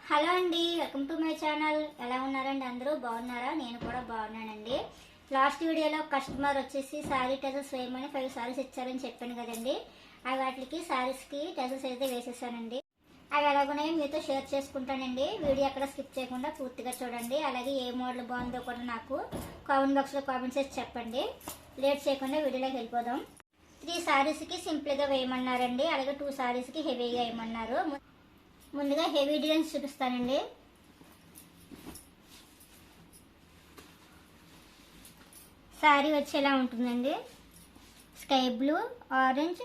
Hello అండి, welcome to my channel. ఎలా ఉన్నారండి? అందరూ బాగున్నారా? నేను కూడా బాగున్నానండి. లాస్ట్ వీడియోలో కస్టమర్ వచ్చేసి శారీ టెజల్స్ వేయమని 5 శారీస్ ఇచ్చారని చెప్పాను కదండి. అవి వాటికి శారీస్కి టెజల్స్ అయితే వేసేసానండి. అవి ఎలాగున్నాయో మీతో షేర్ చేసుకుంటానండి. వీడియో ఎక్కడ స్కిప్ చేయకుండా పూర్తిగా చూడండి. అలాగే ఏ మోడల్ బాగుందో కూడా నాకు కామెంట్ బాక్స్లో కామెంట్స్ చేసి చెప్పండి. లేట్ చేయకుండా వీడియోలోకి వెళ్ళిపోదాం. 3 శారీస్కి సింపుల్గా వేయమన్నారండి. అలాగే 2 శారీస్కి హెవీగా వేయమన్నారు. ముందుగా హెవీ డిజైన్స్ చూపిస్తానండి. శారీ వచ్చేలా ఉంటుందండి. Sky blue, orange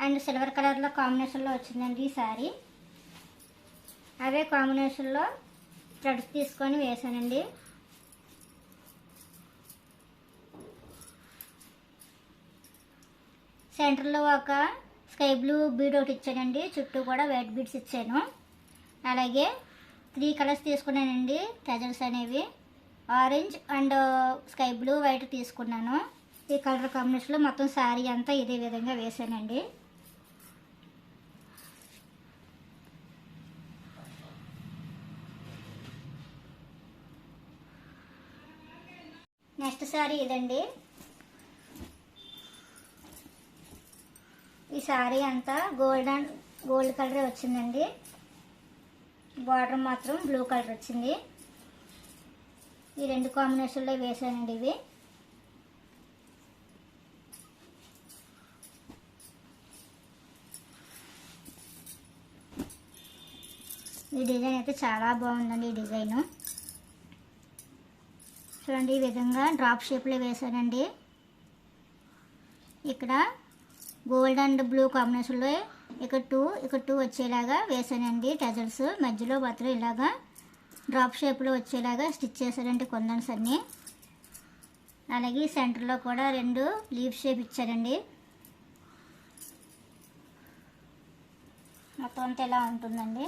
and silver కలర్లో కాంబినేషన్లో వచ్చిందండి ఈ శారీ. అవే కాంబినేషన్లో థ్రెడ్స్ తీసుకొని వేసానండి. సెంటర్లో ఒక స్కై బ్లూ బీడ్ ఒకటి ఇచ్చానండి. చుట్టూ కూడా వైట్ బీడ్స్ ఇచ్చాను. అలాగే 3 కలర్స్ తీసుకున్నానండి టెజల్స్ అనేవి. Orange and sky blue, white తీసుకున్నాను. ఈ కలర్ కాంబినేషన్లో మొత్తం శారీ అంతా ఇదే విధంగా వేసానండి. నెక్స్ట్ శారీ ఇదండి. ఈ శారీ అంతా గోల్డ్ కలరే వచ్చిందండి. బార్డర్ మాత్రం బ్లూ కలర్ వచ్చింది. ఈ 2 కాంబినేషన్లో వేసానండి ఇవి. ఈ డిజైన్ అయితే చాలా బాగుందండి. ఈ డిజైను చూడండి, ఈ విధంగా డ్రాప్ షేప్లో వేసానండి. ఇక్కడ గోల్డ్ అండ్ బ్లూ కాంబినేషన్లో ఇక్కడ టూ వచ్చేలాగా వేసానండి టెజల్స్. మధ్యలో మాత్రం ఇలాగా డ్రాప్ షేప్లో వచ్చేలాగా స్టిచ్ చేశానండి కొందన్స్ అన్నీ. అలాగే సెంటర్లో కూడా 2 లీఫ్ షేప్ ఇచ్చారండి. మొత్తం అంతా ఇలా ఉంటుందండి.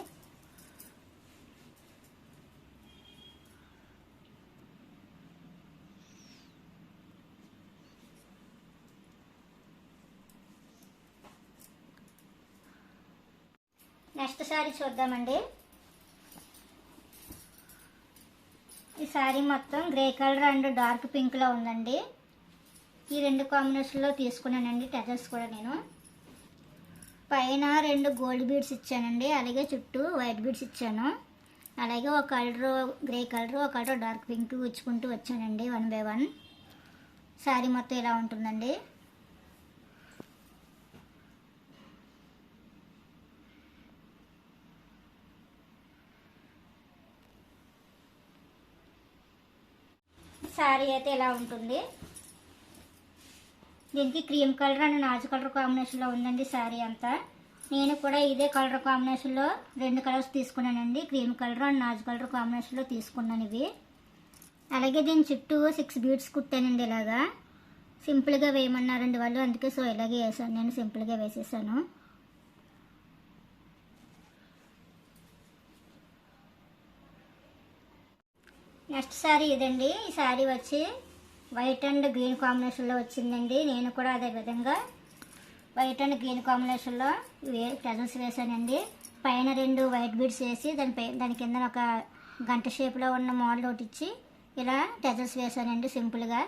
నెక్స్ట్ శారీ చూద్దామండి. ఈ శారీ మొత్తం గ్రే కలర్ అండ్ డార్క్ పింక్లో ఉందండి. ఈ 2 కాంబినేషన్లో తీసుకున్నానండి టెజల్స్ కూడా నేను. పైన 2 గోల్డ్ బీడ్స్ ఇచ్చానండి. అలాగే చుట్టూ వైట్ బీడ్స్ ఇచ్చాను. అలాగే ఒక కలర్ గ్రే కలర్, ఒక కలర్ డార్క్ పింక్ ఇచ్చుకుంటూ వచ్చానండి 1 by 1. శారీ మొత్తం ఇలా ఉంటుందండి. శారీ అయితే ఇలా ఉంటుంది. దీనికి cream colour and Naju colour కాంబినేషన్లో ఉందండి శారీ అంతా. నేను కూడా ఇదే కలర్ కాంబినేషన్లో 2 కలర్స్ తీసుకున్నానండి. Cream colour and Naju colour కాంబినేషన్లో తీసుకున్నాను ఇవి. అలాగే దీని చుట్టూ 6 బీడ్స్ కుట్టానండి. ఇలాగా సింపుల్గా వేయమన్నారండి వాళ్ళు, అందుకే సో ఇలాగే వేసాను. నేను సింపుల్గా వేసేసాను. నెక్స్ట్ శారీ ఇదండి. ఈ శారీ వచ్చి వైట్ అండ్ గ్రీన్ కాంబినేషన్లో వచ్చిందండి. నేను కూడా అదే విధంగా వైట్ అండ్ గ్రీన్ కాంబినేషన్లో టెజల్స్ వేసానండి. పైన 2 వైట్ బీడ్స్ వేసి దాని కింద ఒక గంట షేప్లో ఉన్న మోడల్ ఒకటి ఇచ్చి ఇలా టెజల్స్ వేసానండి సింపుల్గా.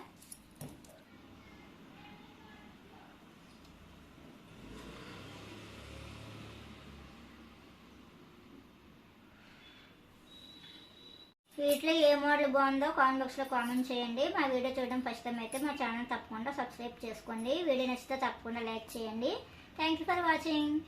వీటిలో ఏ మోడల్ బాగుందో కామెంట్ బాక్స్లో కామెంట్ చేయండి. మా వీడియో చూడడం ఫస్ట్ టైం అయితే మా ఛానల్ తప్పకుండా సబ్స్క్రైబ్ చేసుకోండి. వీడియో నచ్చితే తప్పకుండా లైక్ చేయండి. Thank you for watching.